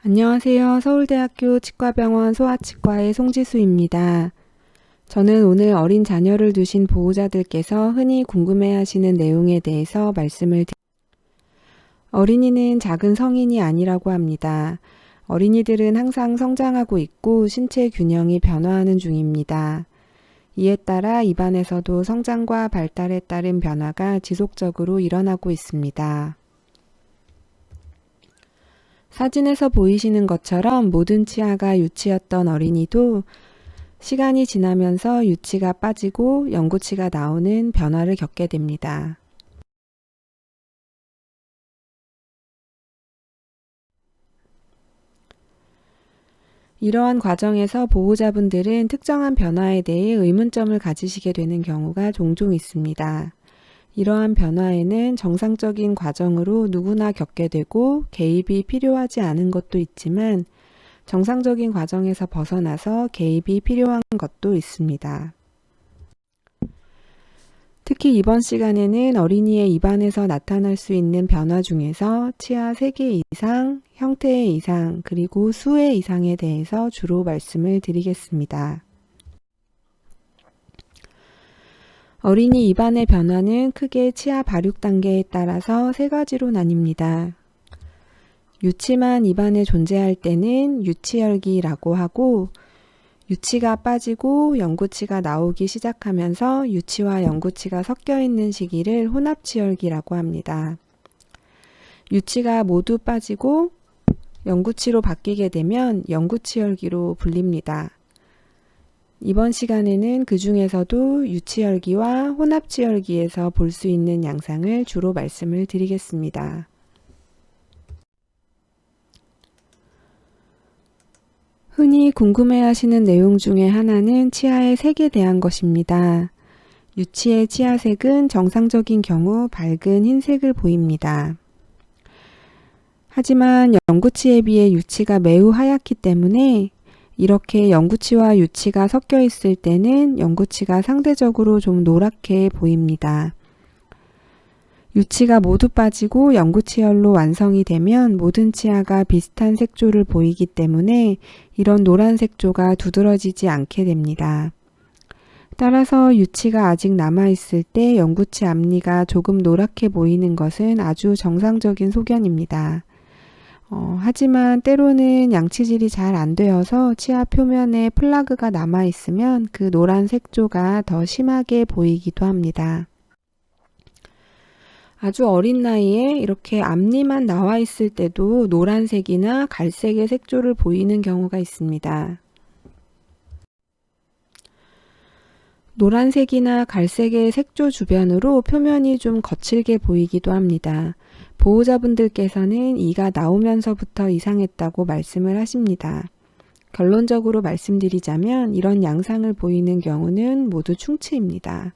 안녕하세요. 서울대학교 치과병원 소아치과의 송지수입니다. 저는 오늘 어린 자녀를 두신 보호자들께서 흔히 궁금해하시는 내용에 대해서 말씀을 드립니다. 어린이는 작은 성인이 아니라고 합니다. 어린이들은 항상 성장하고 있고 신체 균형이 변화하는 중입니다. 이에 따라 입안에서도 성장과 발달에 따른 변화가 지속적으로 일어나고 있습니다. 사진에서 보이시는 것처럼 모든 치아가 유치였던 어린이도 시간이 지나면서 유치가 빠지고 연구치가 나오는 변화를 겪게 됩니다. 이러한 과정에서 보호자분들은 특정한 변화에 대해 의문점을 가지시게 되는 경우가 종종 있습니다. 이러한 변화에는 정상적인 과정으로 누구나 겪게 되고 개입이 필요하지 않은 것도 있지만 정상적인 과정에서 벗어나서 개입이 필요한 것도 있습니다. 특히 이번 시간에는 어린이의 입안에서 나타날 수 있는 변화 중에서 치아 3개 이상, 형태의 이상, 그리고 수의 이상에 대해서 주로 말씀을 드리겠습니다. 어린이 입안의 변화는 크게 치아 발육 단계에 따라서 3가지로 나뉩니다. 유치만 입안에 존재할 때는 유치열기라고 하고, 유치가 빠지고 연구치가 나오기 시작하면서 유치와 연구치가 섞여 있는 시기를 혼합치열기라고 합니다. 유치가 모두 빠지고 연구치로 바뀌게 되면 연구치열기로 불립니다. 이번 시간에는 그 중에서도 유치열기와 혼합치열기에서 볼 수 있는 양상을 주로 말씀을 드리겠습니다. 흔히 궁금해하시는 내용 중에 하나는 치아의 색에 대한 것입니다. 유치의 치아색은 정상적인 경우 밝은 흰색을 보입니다. 하지만 연구치에 비해 유치가 매우 하얗기 때문에 이렇게 연구치와 유치가 섞여 있을 때는 연구치가 상대적으로 좀 노랗게 보입니다. 유치가 모두 빠지고 연구치열로 완성이 되면 모든 치아가 비슷한 색조를 보이기 때문에 이런 노란 색조가 두드러지지 않게 됩니다. 따라서 유치가 아직 남아있을 때 연구치 앞니가 조금 노랗게 보이는 것은 아주 정상적인 소견입니다. 하지만 때로는 양치질이 잘 안 되어서 치아 표면에 플라그가 남아있으면 그 노란 색조가 더 심하게 보이기도 합니다. 아주 어린 나이에 이렇게 앞니만 나와 있을 때도 노란색이나 갈색의 색조를 보이는 경우가 있습니다. 노란색이나 갈색의 색조 주변으로 표면이 좀 거칠게 보이기도 합니다. 보호자분들께서는 이가 나오면서부터 이상했다고 말씀을 하십니다. 결론적으로 말씀드리자면 이런 양상을 보이는 경우는 모두 충치입니다.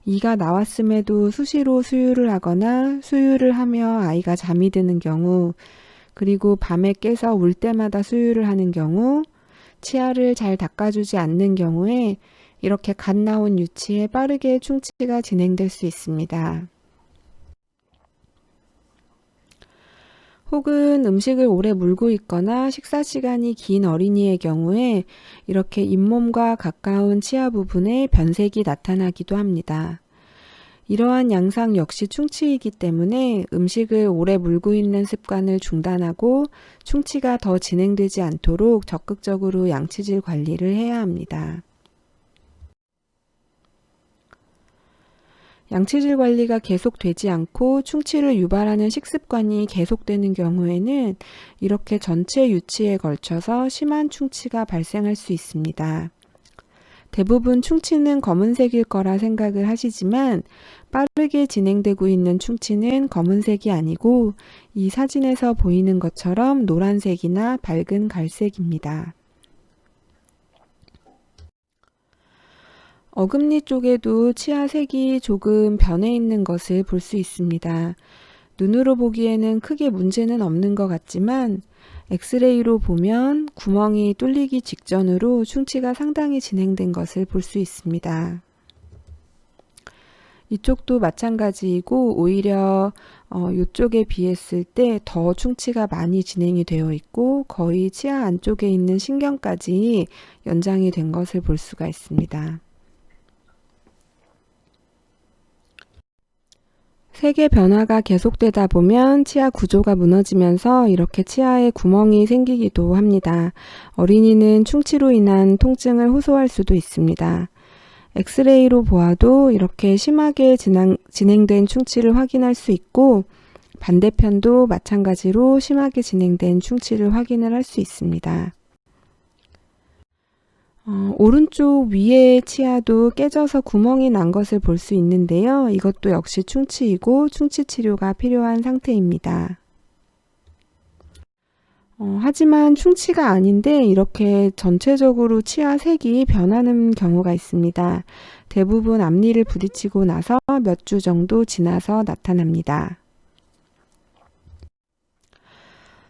이가 나왔음에도 수시로 수유를 하거나 수유를 하며 아이가 잠이 드는 경우, 그리고 밤에 깨서 울 때마다 수유를 하는 경우, 치아를 잘 닦아주지 않는 경우에 이렇게 갓 나온 유치에 빠르게 충치가 진행될 수 있습니다. 혹은 음식을 오래 물고 있거나 식사 시간이 긴 어린이의 경우에 이렇게 잇몸과 가까운 치아 부분에 변색이 나타나기도 합니다. 이러한 양상 역시 충치이기 때문에 음식을 오래 물고 있는 습관을 중단하고 충치가 더 진행되지 않도록 적극적으로 양치질 관리를 해야 합니다. 양치질 관리가 계속되지 않고 충치를 유발하는 식습관이 계속되는 경우에는 이렇게 전체 유치에 걸쳐서 심한 충치가 발생할 수 있습니다. 대부분 충치는 검은색일 거라 생각을 하시지만 빠르게 진행되고 있는 충치는 검은색이 아니고 이 사진에서 보이는 것처럼 노란색이나 밝은 갈색입니다. 어금니 쪽에도 치아 색이 조금 변해 있는 것을 볼 수 있습니다. 눈으로 보기에는 크게 문제는 없는 것 같지만 엑스레이로 보면 구멍이 뚫리기 직전으로 충치가 상당히 진행된 것을 볼 수 있습니다. 이쪽도 마찬가지이고 오히려 이쪽에 비했을 때 더 충치가 많이 진행이 되어 있고 거의 치아 안쪽에 있는 신경까지 연장이 된 것을 볼 수가 있습니다. 색의 변화가 계속되다 보면 치아 구조가 무너지면서 이렇게 치아에 구멍이 생기기도 합니다. 어린이는 충치로 인한 통증을 호소할 수도 있습니다. 엑스레이로 보아도 이렇게 심하게 진행된 충치를 확인할 수 있고 반대편도 마찬가지로 심하게 진행된 충치를 확인을 할 수 있습니다. 오른쪽 위의 치아도 깨져서 구멍이 난 것을 볼 수 있는데요. 이것도 역시 충치이고 충치 치료가 필요한 상태입니다. 하지만 충치가 아닌데 이렇게 전체적으로 치아 색이 변하는 경우가 있습니다. 대부분 앞니를 부딪히고 나서 몇 주 정도 지나서 나타납니다.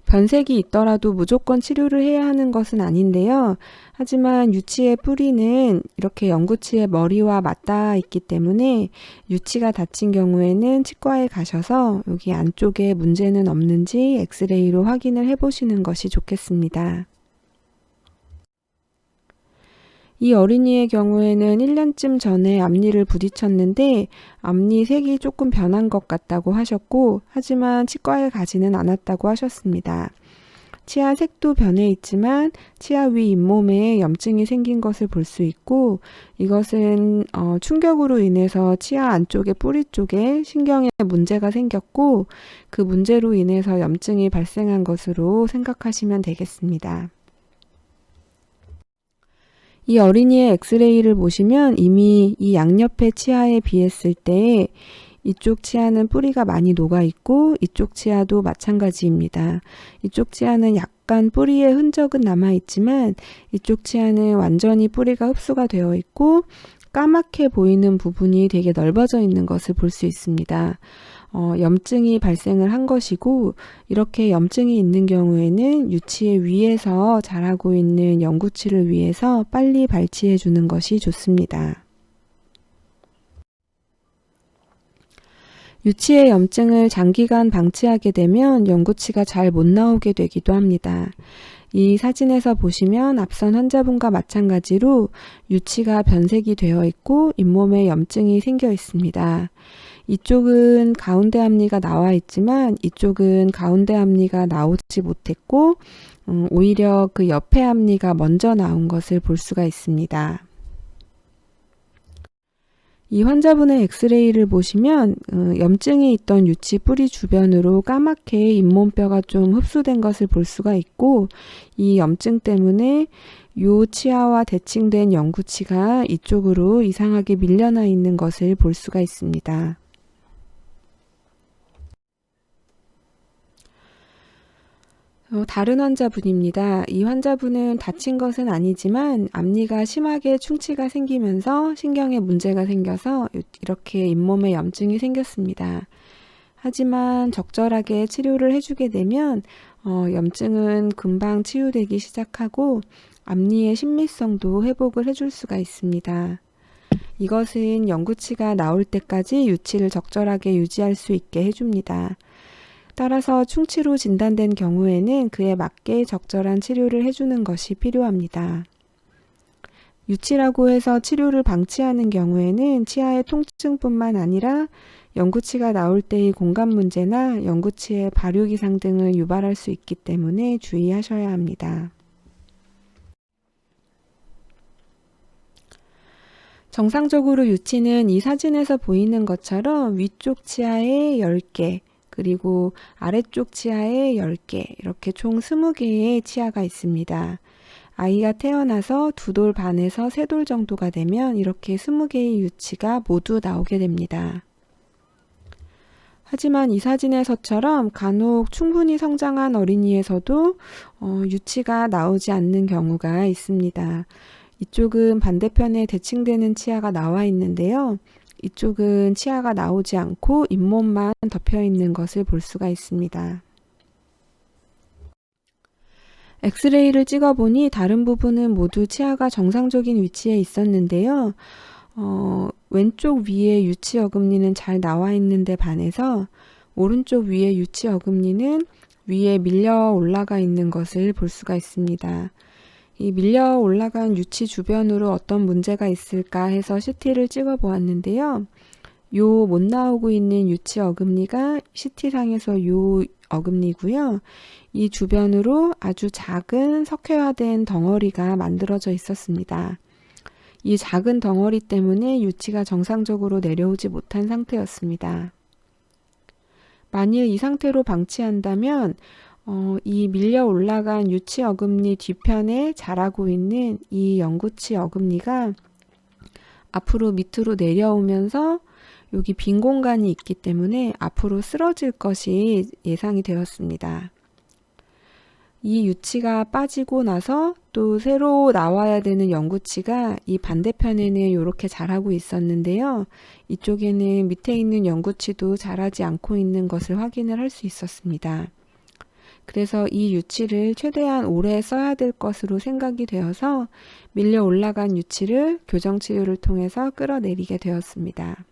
변색이 있더라도 무조건 치료를 해야 하는 것은 아닌데요. 하지만 유치의 뿌리는 이렇게 영구치의 머리와 맞닿아 있기 때문에 유치가 다친 경우에는 치과에 가셔서 여기 안쪽에 문제는 없는지 엑스레이로 확인을 해보시는 것이 좋겠습니다. 이 어린이의 경우에는 1년쯤 전에 앞니를 부딪혔는데 앞니 색이 조금 변한 것 같다고 하셨고 하지만 치과에 가지는 않았다고 하셨습니다. 치아 색도 변해 있지만 치아 위 잇몸에 염증이 생긴 것을 볼 수 있고 이것은 충격으로 인해서 치아 안쪽의 뿌리 쪽에 신경에 문제가 생겼고 그 문제로 인해서 염증이 발생한 것으로 생각하시면 되겠습니다. 이 어린이의 엑스레이를 보시면 이미 이 양옆의 치아에 비했을 때 이쪽 치아는 뿌리가 많이 녹아 있고 이쪽 치아도 마찬가지입니다. 이쪽 치아는 약간 뿌리의 흔적은 남아 있지만 이쪽 치아는 완전히 뿌리가 흡수가 되어 있고 까맣게 보이는 부분이 되게 넓어져 있는 것을 볼 수 있습니다. 염증이 발생을 한 것이고 이렇게 염증이 있는 경우에는 유치의 위에서 자라고 있는 영구치를 위해서 빨리 발치해 주는 것이 좋습니다. 유치의 염증을 장기간 방치하게 되면 영구치가 잘 못 나오게 되기도 합니다. 이 사진에서 보시면 앞선 환자분과 마찬가지로 유치가 변색이 되어 있고 잇몸에 염증이 생겨 있습니다. 이쪽은 가운데 앞니가 나와 있지만 이쪽은 가운데 앞니가 나오지 못했고 오히려 그 옆에 앞니가 먼저 나온 것을 볼 수가 있습니다. 이 환자분의 엑스레이를 보시면 염증이 있던 유치 뿌리 주변으로 까맣게 잇몸뼈가 좀 흡수된 것을 볼 수가 있고 이 염증 때문에 요 치아와 대칭된 영구치가 이쪽으로 이상하게 밀려나 있는 것을 볼 수가 있습니다. 다른 환자분입니다. 이 환자분은 다친 것은 아니지만 앞니가 심하게 충치가 생기면서 신경에 문제가 생겨서 이렇게 잇몸에 염증이 생겼습니다. 하지만 적절하게 치료를 해주게 되면 염증은 금방 치유되기 시작하고 앞니의 신미성도 회복을 해줄 수가 있습니다. 이것은 영구치가 나올 때까지 유치를 적절하게 유지할 수 있게 해줍니다. 따라서 충치로 진단된 경우에는 그에 맞게 적절한 치료를 해주는 것이 필요합니다. 유치라고 해서 치료를 방치하는 경우에는 치아의 통증뿐만 아니라 영구치가 나올 때의 공간 문제나 영구치의 발육 이상 등을 유발할 수 있기 때문에 주의하셔야 합니다. 정상적으로 유치는 이 사진에서 보이는 것처럼 위쪽 치아에 10개, 그리고 아래쪽 치아에 10개, 이렇게 총 20개의 치아가 있습니다. 아이가 태어나서 2돌 반에서 3돌 정도가 되면 이렇게 20개의 유치가 모두 나오게 됩니다. 하지만 이 사진에서처럼 간혹 충분히 성장한 어린이에서도 유치가 나오지 않는 경우가 있습니다. 이쪽은 반대편에 대칭되는 치아가 나와 있는데요. 이쪽은 치아가 나오지 않고 잇몸만 덮여 있는 것을 볼 수가 있습니다. 엑스레이를 찍어보니 다른 부분은 모두 치아가 정상적인 위치에 있었는데요. 왼쪽 위에 유치 어금니는 잘 나와 있는데 반해서 오른쪽 위에 유치 어금니는 위에 밀려 올라가 있는 것을 볼 수가 있습니다. 이 밀려 올라간 유치 주변으로 어떤 문제가 있을까 해서 CT를 찍어 보았는데요. 요 못 나오고 있는 유치 어금니가 CT상에서 요 어금니고요. 이 주변으로 아주 작은 석회화된 덩어리가 만들어져 있었습니다. 이 작은 덩어리 때문에 유치가 정상적으로 내려오지 못한 상태였습니다. 만일 이 상태로 방치한다면 이 밀려 올라간 유치 어금니 뒤편에 자라고 있는 이 영구치 어금니가 앞으로 밑으로 내려오면서 여기 빈 공간이 있기 때문에 앞으로 쓰러질 것이 예상이 되었습니다. 이 유치가 빠지고 나서 또 새로 나와야 되는 영구치가 이 반대편에는 이렇게 자라고 있었는데요. 이쪽에는 밑에 있는 영구치도 자라지 않고 있는 것을 확인을 할 수 있었습니다. 그래서 이 유치를 최대한 오래 써야 될 것으로 생각이 되어서 밀려 올라간 유치를 교정치료를 통해서 끌어내리게 되었습니다.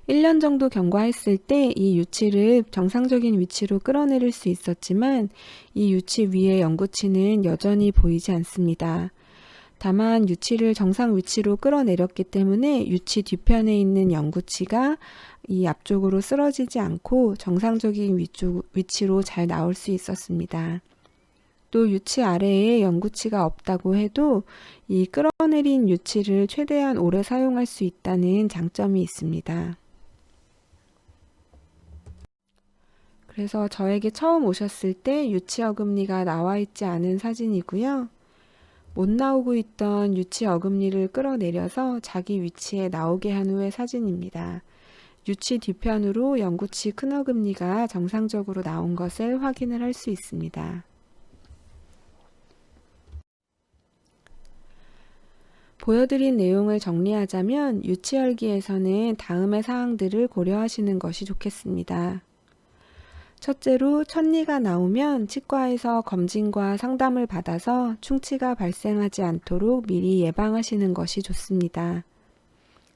1년 정도 경과했을 때 이 유치를 정상적인 위치로 끌어내릴 수 있었지만 이 유치 위에 영구치는 여전히 보이지 않습니다. 다만 유치를 정상 위치로 끌어내렸기 때문에 유치 뒤편에 있는 영구치가 이 앞쪽으로 쓰러지지 않고 정상적인 위치로 잘 나올 수 있었습니다. 또 유치 아래에 영구치가 없다고 해도 이 끌어내린 유치를 최대한 오래 사용할 수 있다는 장점이 있습니다. 그래서 저에게 처음 오셨을 때 유치 어금니가 나와 있지 않은 사진이고요. 못 나오고 있던 유치 어금니를 끌어내려서 자기 위치에 나오게 한 후의 사진입니다. 유치 뒤편으로 영구치 큰 어금니가 정상적으로 나온 것을 확인을 할 수 있습니다. 보여드린 내용을 정리하자면 유치열기에서는 다음의 사항들을 고려하시는 것이 좋겠습니다. 첫째로 천리가 나오면 치과에서 검진과 상담을 받아서 충치가 발생하지 않도록 미리 예방하시는 것이 좋습니다.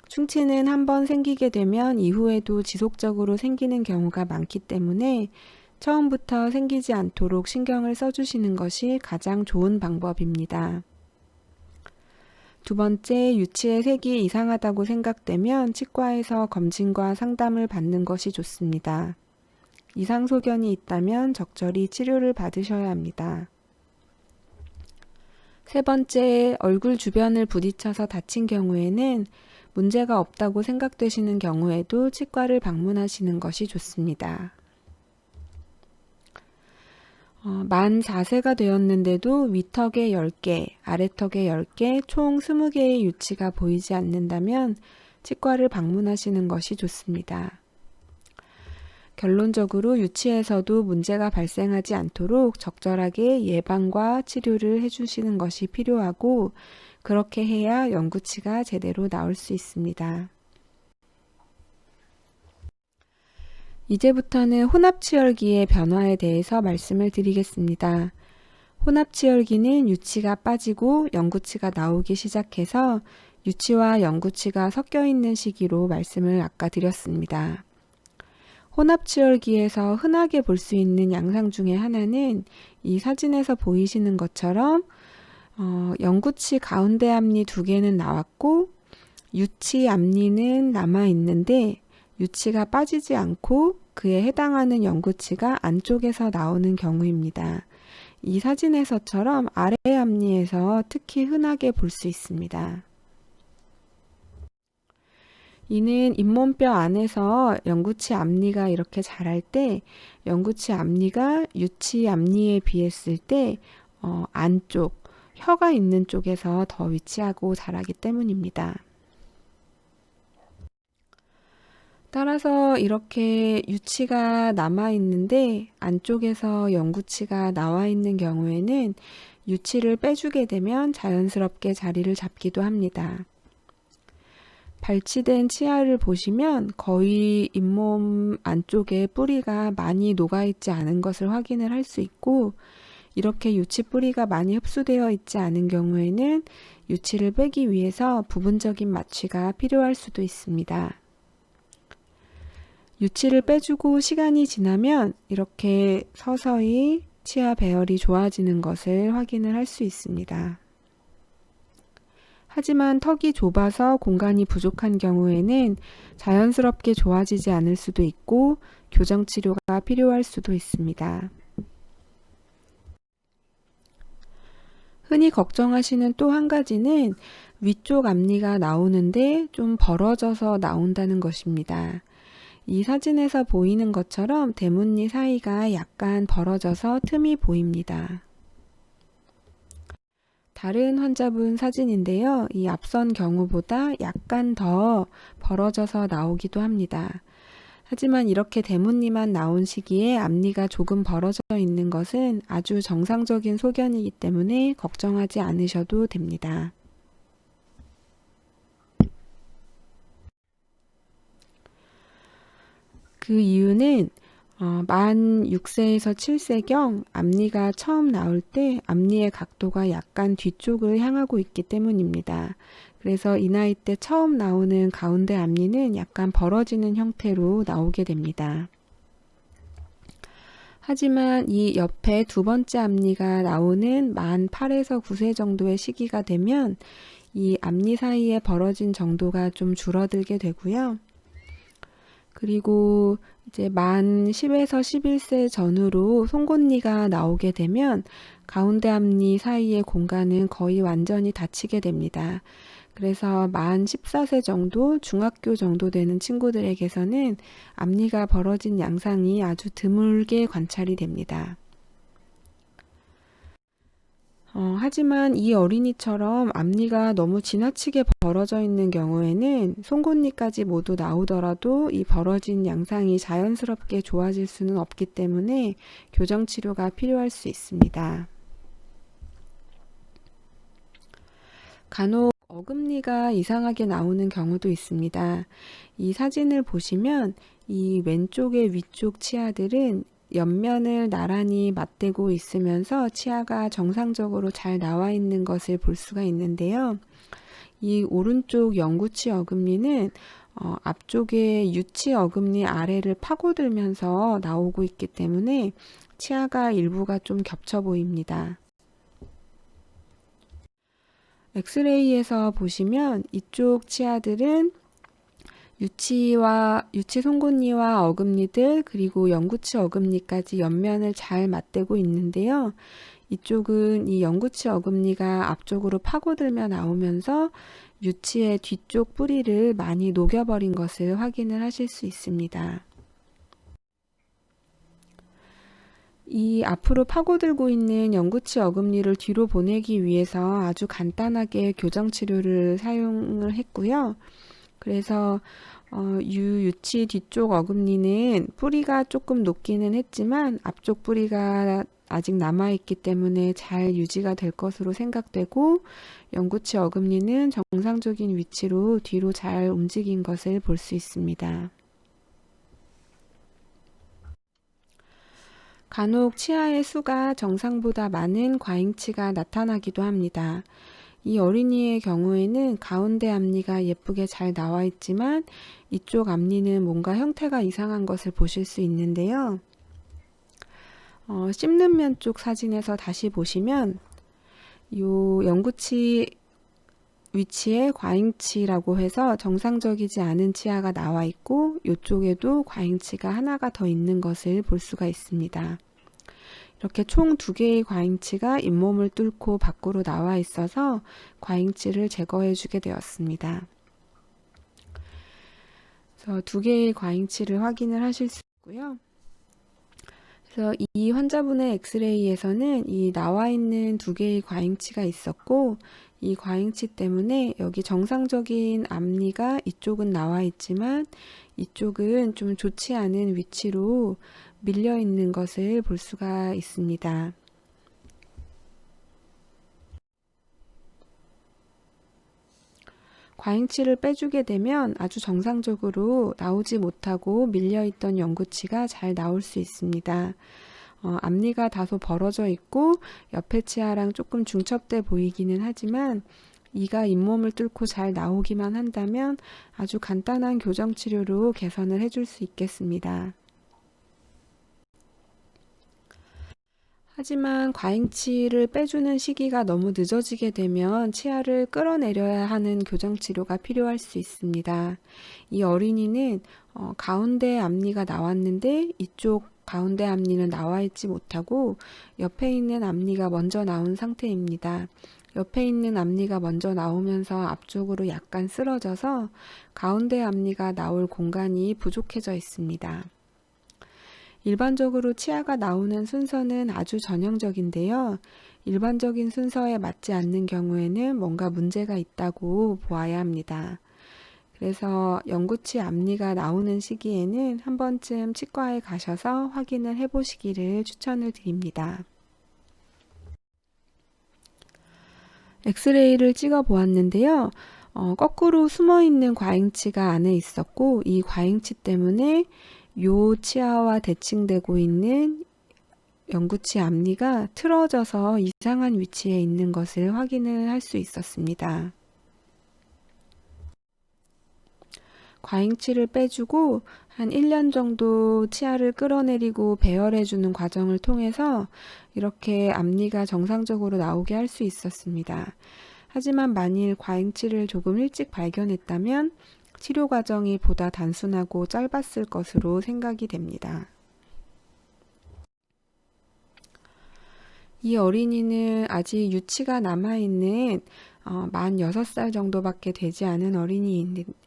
충치는 한번 생기게 되면 이후에도 지속적으로 생기는 경우가 많기 때문에 처음부터 생기지 않도록 신경을 써주시는 것이 가장 좋은 방법입니다. 두 번째, 유치의 색이 이상하다고 생각되면 치과에서 검진과 상담을 받는 것이 좋습니다. 이상 소견이 있다면 적절히 치료를 받으셔야 합니다. 세 번째, 얼굴 주변을 부딪혀서 다친 경우에는 문제가 없다고 생각되시는 경우에도 치과를 방문하시는 것이 좋습니다. 만 4세가 되었는데도 위턱에 10개, 아래턱에 10개, 총 20개의 유치가 보이지 않는다면 치과를 방문하시는 것이 좋습니다. 결론적으로 유치에서도 문제가 발생하지 않도록 적절하게 예방과 치료를 해주시는 것이 필요하고 그렇게 해야 영구치가 제대로 나올 수 있습니다. 이제부터는 혼합치열기의 변화에 대해서 말씀을 드리겠습니다. 혼합치열기는 유치가 빠지고 영구치가 나오기 시작해서 유치와 영구치가 섞여 있는 시기로 말씀을 아까 드렸습니다. 혼합치열기에서 흔하게 볼 수 있는 양상 중에 하나는 이 사진에서 보이시는 것처럼 영구치 가운데 앞니 2개는 나왔고 유치 앞니는 남아 있는데 유치가 빠지지 않고 그에 해당하는 영구치가 안쪽에서 나오는 경우입니다. 이 사진에서처럼 아래 앞니에서 특히 흔하게 볼 수 있습니다. 이는 잇몸뼈 안에서 영구치 앞니가 이렇게 자랄 때 영구치 앞니가 유치 앞니에 비했을 때 안쪽, 혀가 있는 쪽에서 더 위치하고 자라기 때문입니다. 따라서 이렇게 유치가 남아 있는데 안쪽에서 영구치가 나와 있는 경우에는 유치를 빼주게 되면 자연스럽게 자리를 잡기도 합니다. 발치된 치아를 보시면 거의 잇몸 안쪽에 뿌리가 많이 녹아있지 않은 것을 확인을 할 수 있고 이렇게 유치 뿌리가 많이 흡수되어 있지 않은 경우에는 유치를 빼기 위해서 부분적인 마취가 필요할 수도 있습니다. 유치를 빼주고 시간이 지나면 이렇게 서서히 치아 배열이 좋아지는 것을 확인을 할 수 있습니다. 하지만 턱이 좁아서 공간이 부족한 경우에는 자연스럽게 좋아지지 않을 수도 있고 교정 치료가 필요할 수도 있습니다. 흔히 걱정하시는 또 한 가지는 위쪽 앞니가 나오는데 좀 벌어져서 나온다는 것입니다. 이 사진에서 보이는 것처럼 대문니 사이가 약간 벌어져서 틈이 보입니다. 다른 환자분 사진인데요. 이 앞선 경우보다 약간 더 벌어져서 나오기도 합니다. 하지만 이렇게 대문니만 나온 시기에 앞니가 조금 벌어져 있는 것은 아주 정상적인 소견이기 때문에 걱정하지 않으셔도 됩니다. 그 이유는 만 6세에서 7세경 앞니가 처음 나올 때 앞니의 각도가 약간 뒤쪽을 향하고 있기 때문입니다. 그래서 이 나이 때 처음 나오는 가운데 앞니는 약간 벌어지는 형태로 나오게 됩니다. 하지만 이 옆에 두 번째 앞니가 나오는 만 8에서 9세 정도의 시기가 되면 이 앞니 사이에 벌어진 정도가 좀 줄어들게 되고요. 그리고 이제 만 10에서 11세 전후로 송곳니가 나오게 되면 가운데 앞니 사이의 공간은 거의 완전히 닫히게 됩니다. 그래서 만 14세 정도, 중학교 정도 되는 친구들에게서는 앞니가 벌어진 양상이 아주 드물게 관찰이 됩니다. 하지만 이 어린이처럼 앞니가 너무 지나치게 벌어져 있는 경우에는 송곳니까지 모두 나오더라도 이 벌어진 양상이 자연스럽게 좋아질 수는 없기 때문에 교정 치료가 필요할 수 있습니다. 간혹 어금니가 이상하게 나오는 경우도 있습니다. 이 사진을 보시면 이 왼쪽의 위쪽 치아들은 옆면을 나란히 맞대고 있으면서 치아가 정상적으로 잘 나와 있는 것을 볼 수가 있는데요. 이 오른쪽 영구치 어금니는 앞쪽의 유치 어금니 아래를 파고들면서 나오고 있기 때문에 치아가 일부가 좀 겹쳐 보입니다. 엑스레이에서 보시면 이쪽 치아들은 유치 송곳니와 어금니들 그리고 영구치 어금니까지 옆면을 잘 맞대고 있는데요. 이쪽은 이 영구치 어금니가 앞쪽으로 파고들며 나오면서 유치의 뒤쪽 뿌리를 많이 녹여버린 것을 확인을 하실 수 있습니다. 이 앞으로 파고들고 있는 영구치 어금니를 뒤로 보내기 위해서 아주 간단하게 교정 치료를 사용을 했고요. 그래서 유치 뒤쪽 어금니는 뿌리가 조금 녹기는 했지만 앞쪽 뿌리가 아직 남아있기 때문에 잘 유지가 될 것으로 생각되고 영구치 어금니는 정상적인 위치로 뒤로 잘 움직인 것을 볼 수 있습니다. 간혹 치아의 수가 정상보다 많은 과잉치가 나타나기도 합니다. 이 어린이의 경우에는 가운데 앞니가 예쁘게 잘 나와 있지만 이쪽 앞니는 뭔가 형태가 이상한 것을 보실 수 있는데요. 씹는 면 쪽 사진에서 다시 보시면 요 영구치 위치에 과잉치라고 해서 정상적이지 않은 치아가 나와 있고 이쪽에도 과잉치가 하나가 더 있는 것을 볼 수가 있습니다. 이렇게 총 2개의 과잉치가 잇몸을 뚫고 밖으로 나와 있어서 과잉치를 제거해 주게 되었습니다. 그래서 2개의 과잉치를 확인을 하실 수 있고요. 그래서 이 환자분의 엑스레이에서는 이 나와 있는 2개의 과잉치가 있었고 이 과잉치 때문에 여기 정상적인 앞니가 이쪽은 나와 있지만 이쪽은 좀 좋지 않은 위치로 밀려 있는 것을 볼 수가 있습니다. 과잉치를 빼주게 되면 아주 정상적으로 나오지 못하고 밀려있던 영구치가 잘 나올 수 있습니다. 앞니가 다소 벌어져 있고 옆에 치아랑 조금 중첩돼 보이기는 하지만 이가 잇몸을 뚫고 잘 나오기만 한다면 아주 간단한 교정 치료로 개선을 해줄 수 있겠습니다. 하지만 과잉치를 빼주는 시기가 너무 늦어지게 되면 치아를 끌어내려야 하는 교정 치료가 필요할 수 있습니다. 이 어린이는 가운데 앞니가 나왔는데 이쪽 가운데 앞니는 나와 있지 못하고 옆에 있는 앞니가 먼저 나온 상태입니다. 옆에 있는 앞니가 먼저 나오면서 앞쪽으로 약간 쓰러져서 가운데 앞니가 나올 공간이 부족해져 있습니다. 일반적으로 치아가 나오는 순서는 아주 전형적인데요. 일반적인 순서에 맞지 않는 경우에는 뭔가 문제가 있다고 보아야 합니다. 그래서 영구치 앞니가 나오는 시기에는 한 번쯤 치과에 가셔서 확인을 해 보시기를 추천을 드립니다. 엑스레이를 찍어 보았는데요. 거꾸로 숨어 있는 과잉치가 안에 있었고, 이 과잉치 때문에 요 치아와 대칭되고 있는 영구치 앞니가 틀어져서 이상한 위치에 있는 것을 확인을 할 수 있었습니다. 과잉치를 빼주고 한 1년 정도 치아를 끌어내리고 배열해주는 과정을 통해서 이렇게 앞니가 정상적으로 나오게 할 수 있었습니다. 하지만 만일 과잉치를 조금 일찍 발견했다면 치료 과정이 보다 단순하고 짧았을 것으로 생각이 됩니다. 이 어린이는 아직 유치가 남아있는 만 6살 정도밖에 되지 않은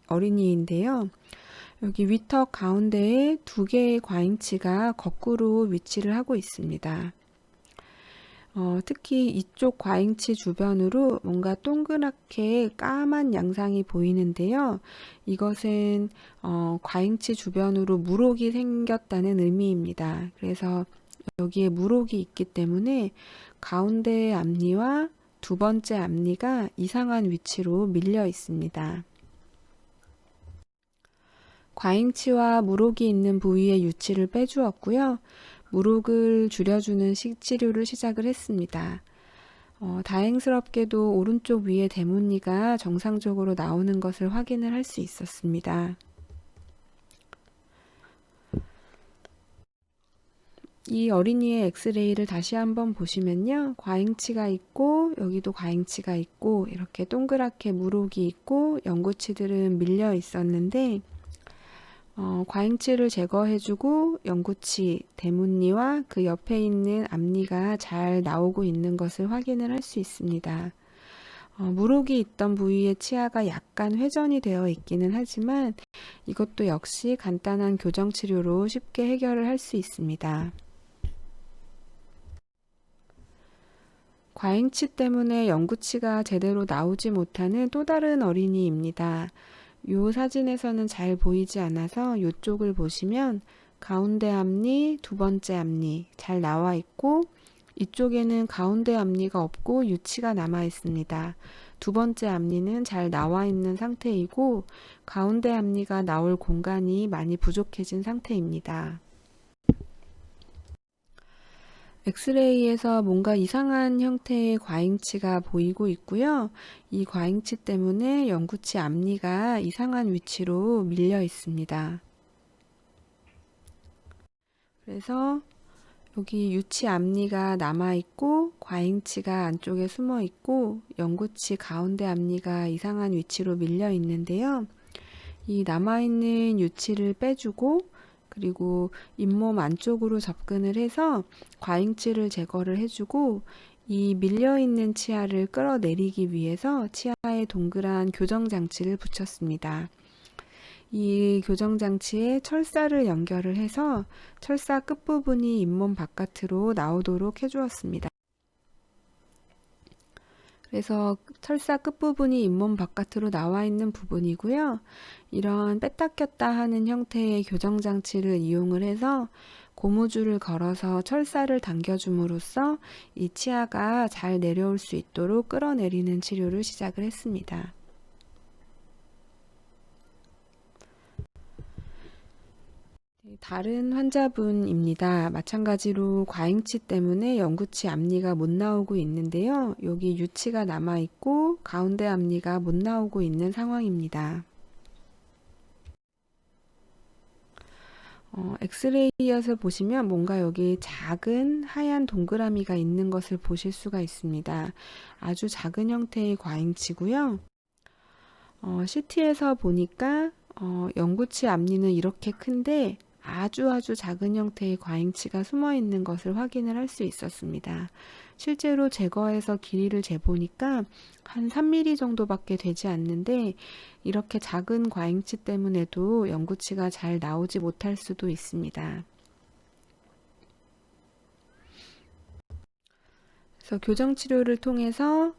어린이인데요. 여기 위턱 가운데에 2개의 과잉치가 거꾸로 위치를 하고 있습니다. 특히 이쪽 과잉치 주변으로 뭔가 동그랗게 까만 양상이 보이는데요. 이것은 과잉치 주변으로 물혹이 생겼다는 의미입니다. 그래서 여기에 물혹이 있기 때문에 가운데 앞니와 두 번째 앞니가 이상한 위치로 밀려 있습니다. 과잉치와 물혹이 있는 부위의 유치를 빼주었고요. 물혹을 줄여주는 치료를 시작을 했습니다. 다행스럽게도 오른쪽 위에 대문니가 정상적으로 나오는 것을 확인을 할 수 있었습니다. 이 어린이의 엑스레이를 다시 한번 보시면요. 과잉치가 있고 여기도 과잉치가 있고 이렇게 동그랗게 물혹이 있고 영구치들은 밀려 있었는데 과잉치를 제거해주고 영구치, 대문니와 그 옆에 있는 앞니가 잘 나오고 있는 것을 확인을 할 수 있습니다. 물혹이 있던 부위의 치아가 약간 회전이 되어 있기는 하지만 이것도 역시 간단한 교정 치료로 쉽게 해결을 할 수 있습니다. 과잉치 때문에 영구치가 제대로 나오지 못하는 또 다른 어린이입니다. 이 사진에서는 잘 보이지 않아서 이쪽을 보시면 가운데 앞니, 두 번째 앞니 잘 나와 있고 이쪽에는 가운데 앞니가 없고 유치가 남아 있습니다. 두 번째 앞니는 잘 나와 있는 상태이고 가운데 앞니가 나올 공간이 많이 부족해진 상태입니다. 엑스레이에서 뭔가 이상한 형태의 과잉치가 보이고 있고요. 이 과잉치 때문에 영구치 앞니가 이상한 위치로 밀려 있습니다. 그래서 여기 유치 앞니가 남아 있고 과잉치가 안쪽에 숨어 있고 영구치 가운데 앞니가 이상한 위치로 밀려 있는데요. 이 남아있는 유치를 빼주고 그리고 잇몸 안쪽으로 접근을 해서 과잉치를 제거를 해주고 이 밀려있는 치아를 끌어내리기 위해서 치아에 동그란 교정장치를 붙였습니다. 이 교정장치에 철사를 연결을 해서 철사 끝부분이 잇몸 바깥으로 나오도록 해주었습니다. 그래서 철사 끝부분이 잇몸 바깥으로 나와 있는 부분이고요. 이런 뺐다 꼈다 하는 형태의 교정장치를 이용을 해서 고무줄을 걸어서 철사를 당겨줌으로써 이 치아가 잘 내려올 수 있도록 끌어내리는 치료를 시작을 했습니다. 다른 환자분입니다. 마찬가지로 과잉치 때문에 영구치 앞니가 못 나오고 있는데요. 여기 유치가 남아 있고 가운데 앞니가 못 나오고 있는 상황입니다. 엑스레이에서 보시면 뭔가 여기 작은 하얀 동그라미가 있는 것을 보실 수가 있습니다. 아주 작은 형태의 과잉치고요. CT에서 보니까 영구치 앞니는 이렇게 큰데 아주 작은 형태의 과잉치가 숨어 있는 것을 확인을 할 수 있었습니다. 실제로 제거해서 길이를 재보니까 한 3mm 정도밖에 되지 않는데 이렇게 작은 과잉치 때문에도 영구치가 잘 나오지 못할 수도 있습니다. 그래서 교정 치료를 통해서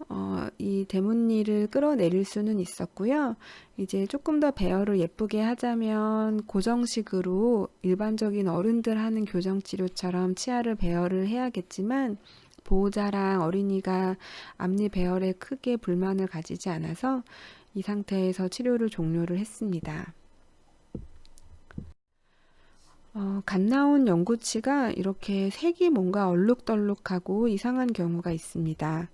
이 대문니를 끌어내릴 수는 있었고요. 이제 조금 더 배열을 예쁘게 하자면 고정식으로 일반적인 어른들 하는 교정 치료처럼 치아를 배열을 해야겠지만 보호자랑 어린이가 앞니 배열에 크게 불만을 가지지 않아서 이 상태에서 치료를 종료를 했습니다. 갓 나온 영구치가 이렇게 색이 뭔가 얼룩덜룩하고 이상한 경우가 있습니다.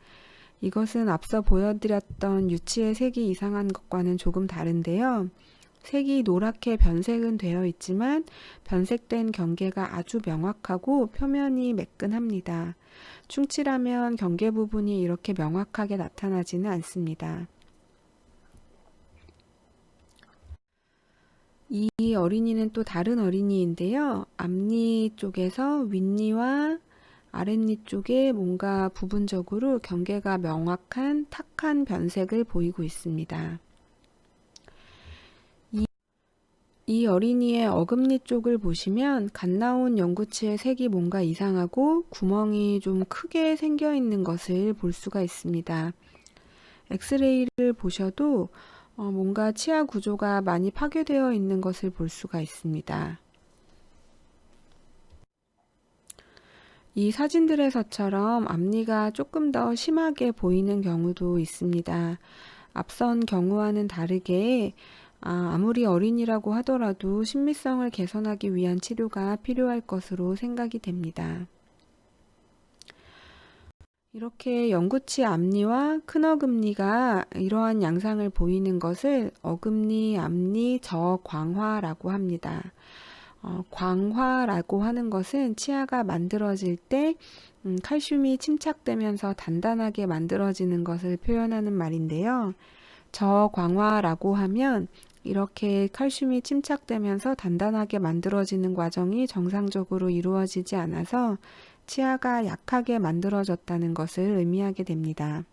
이것은 앞서 보여드렸던 유치의 색이 이상한 것과는 조금 다른데요. 색이 노랗게 변색은 되어 있지만 변색된 경계가 아주 명확하고 표면이 매끈합니다. 충치라면 경계 부분이 이렇게 명확하게 나타나지는 않습니다. 이 어린이는 또 다른 어린이인데요. 앞니 쪽에서 윗니와 아랫니 쪽에 뭔가 부분적으로 경계가 명확한 탁한 변색을 보이고 있습니다. 이 어린이의 어금니 쪽을 보시면 갓 나온 영구치의 색이 뭔가 이상하고 구멍이 좀 크게 생겨 있는 것을 볼 수가 있습니다. 엑스레이를 보셔도 뭔가 치아 구조가 많이 파괴되어 있는 것을 볼 수가 있습니다. 이 사진들에서처럼 앞니가 조금 더 심하게 보이는 경우도 있습니다. 앞선 경우와는 다르게 아무리 어린이라고 하더라도 신미성을 개선하기 위한 치료가 필요할 것으로 생각이 됩니다. 이렇게 영구치 앞니와 큰 어금니가 이러한 양상을 보이는 것을 어금니 앞니 저광화라고 합니다. 광화라고 하는 것은 치아가 만들어질 때 칼슘이 침착되면서 단단하게 만들어지는 것을 표현하는 말인데요. 저광화라고 하면 이렇게 칼슘이 침착되면서 단단하게 만들어지는 과정이 정상적으로 이루어지지 않아서 치아가 약하게 만들어졌다는 것을 의미하게 됩니다.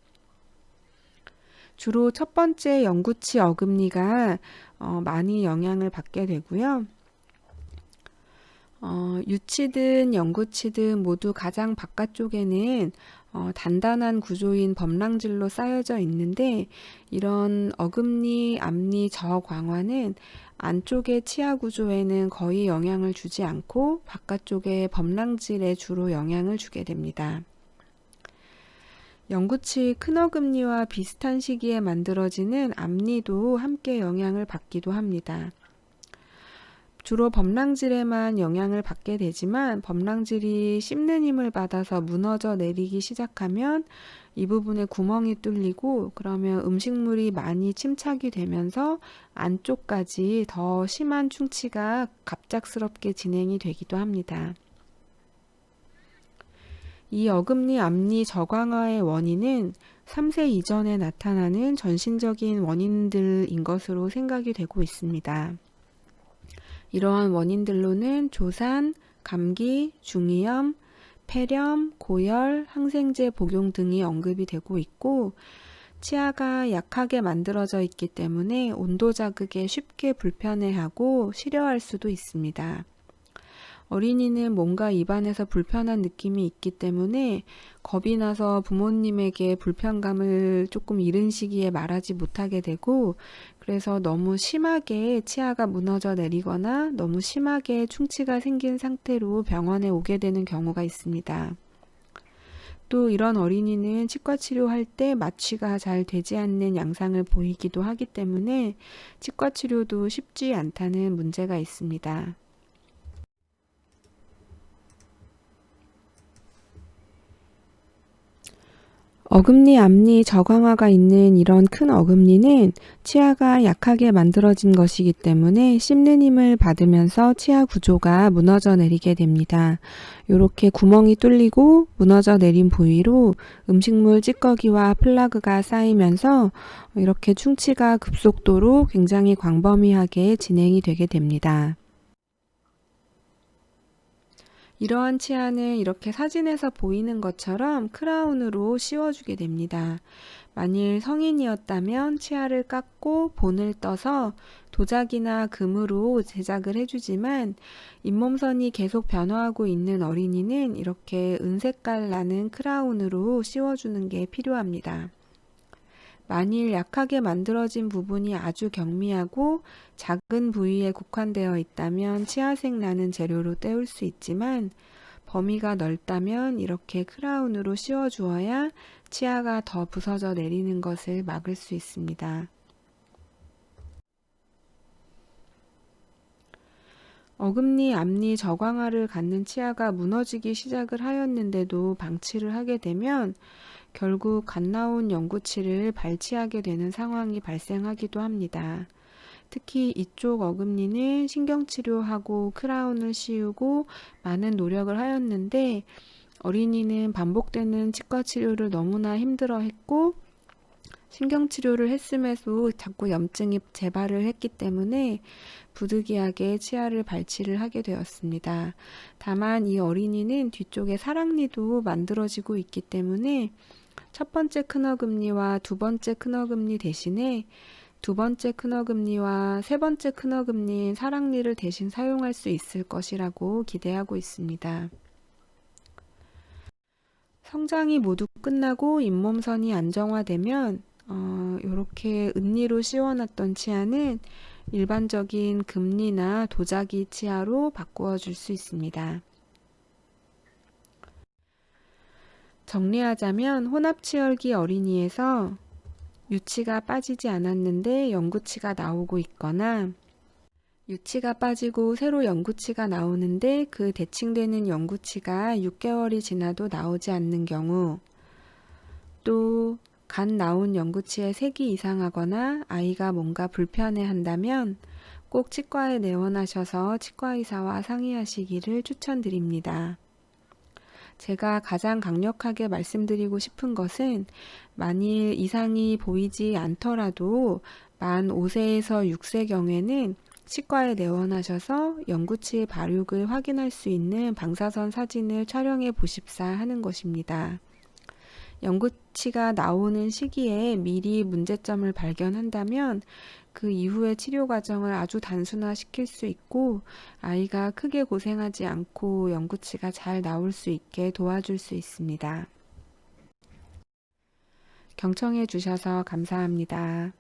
주로 첫 번째 영구치 어금니가 많이 영향을 받게 되고요. 유치든 영구치든 모두 가장 바깥쪽에는 단단한 구조인 범랑질로 쌓여져 있는데 이런 어금니, 앞니 저광화는 안쪽의 치아 구조에는 거의 영향을 주지 않고 바깥쪽의 범랑질에 주로 영향을 주게 됩니다. 영구치 큰 어금니와 비슷한 시기에 만들어지는 앞니도 함께 영향을 받기도 합니다. 주로 범랑질에만 영향을 받게 되지만 범랑질이 씹는 힘을 받아서 무너져 내리기 시작하면 이 부분에 구멍이 뚫리고 그러면 음식물이 많이 침착이 되면서 안쪽까지 더 심한 충치가 갑작스럽게 진행이 되기도 합니다. 이 어금니 앞니 저광화의 원인은 3세 이전에 나타나는 전신적인 원인들인 것으로 생각이 되고 있습니다. 이러한 원인들로는 조산, 감기, 중이염, 폐렴, 고열, 항생제 복용 등이 언급이 되고 있고 치아가 약하게 만들어져 있기 때문에 온도 자극에 쉽게 불편해하고 싫어할 수도 있습니다. 어린이는 뭔가 입안에서 불편한 느낌이 있기 때문에 겁이 나서 부모님에게 불편감을 조금 이른 시기에 말하지 못하게 되고 그래서 너무 심하게 치아가 무너져 내리거나 너무 심하게 충치가 생긴 상태로 병원에 오게 되는 경우가 있습니다. 또 이런 어린이는 치과 치료할 때 마취가 잘 되지 않는 양상을 보이기도 하기 때문에 치과 치료도 쉽지 않다는 문제가 있습니다. 어금니, 앞니, 저강화가 있는 이런 큰 어금니는 치아가 약하게 만들어진 것이기 때문에 씹는 힘을 받으면서 치아 구조가 무너져 내리게 됩니다. 이렇게 구멍이 뚫리고 무너져 내린 부위로 음식물 찌꺼기와 플라그가 쌓이면서 이렇게 충치가 급속도로 굉장히 광범위하게 진행이 되게 됩니다. 이러한 치아는 이렇게 사진에서 보이는 것처럼 크라운으로 씌워주게 됩니다. 만일 성인이었다면 치아를 깎고 본을 떠서 도자기나 금으로 제작을 해주지만 잇몸선이 계속 변화하고 있는 어린이는 이렇게 은색깔 나는 크라운으로 씌워주는 게 필요합니다. 만일 약하게 만들어진 부분이 아주 경미하고 작은 부위에 국한되어 있다면 치아색 나는 재료로 때울 수 있지만 범위가 넓다면 이렇게 크라운으로 씌워주어야 치아가 더 부서져 내리는 것을 막을 수 있습니다. 어금니, 앞니, 저광화를 갖는 치아가 무너지기 시작을 하였는데도 방치를 하게 되면 결국 갓 나온 영구치를 발치하게 되는 상황이 발생하기도 합니다. 특히 이쪽 어금니는 신경치료하고 크라운을 씌우고 많은 노력을 하였는데 어린이는 반복되는 치과 치료를 너무나 힘들어했고 신경치료를 했음에도 자꾸 염증이 재발을 했기 때문에 부득이하게 치아를 발치를 하게 되었습니다. 다만 이 어린이는 뒤쪽에 사랑니도 만들어지고 있기 때문에 첫 번째 큰어금니와 두 번째 큰어금니 대신에 두 번째 큰어금니와 세 번째 큰어금니인 사랑니를 대신 사용할 수 있을 것이라고 기대하고 있습니다. 성장이 모두 끝나고 잇몸선이 안정화되면 이렇게 은니로 씌워놨던 치아는 일반적인 금니나 도자기 치아로 바꾸어 줄 수 있습니다. 정리하자면 혼합치열기 어린이에서 유치가 빠지지 않았는데 영구치가 나오고 있거나 유치가 빠지고 새로 영구치가 나오는데 그 대칭되는 영구치가 6개월이 지나도 나오지 않는 경우, 또 갓 나온 영구치의 색이 이상하거나 아이가 뭔가 불편해 한다면 꼭 치과에 내원하셔서 치과의사와 상의하시기를 추천드립니다. 제가 가장 강력하게 말씀드리고 싶은 것은 만일 이상이 보이지 않더라도 만 5세에서 6세경에는 치과에 내원하셔서 영구치 발육을 확인할 수 있는 방사선 사진을 촬영해 보십사 하는 것입니다. 영구치가 나오는 시기에 미리 문제점을 발견한다면 그 이후의 치료 과정을 아주 단순화시킬 수 있고 아이가 크게 고생하지 않고 영구치가 잘 나올 수 있게 도와줄 수 있습니다. 경청해 주셔서 감사합니다.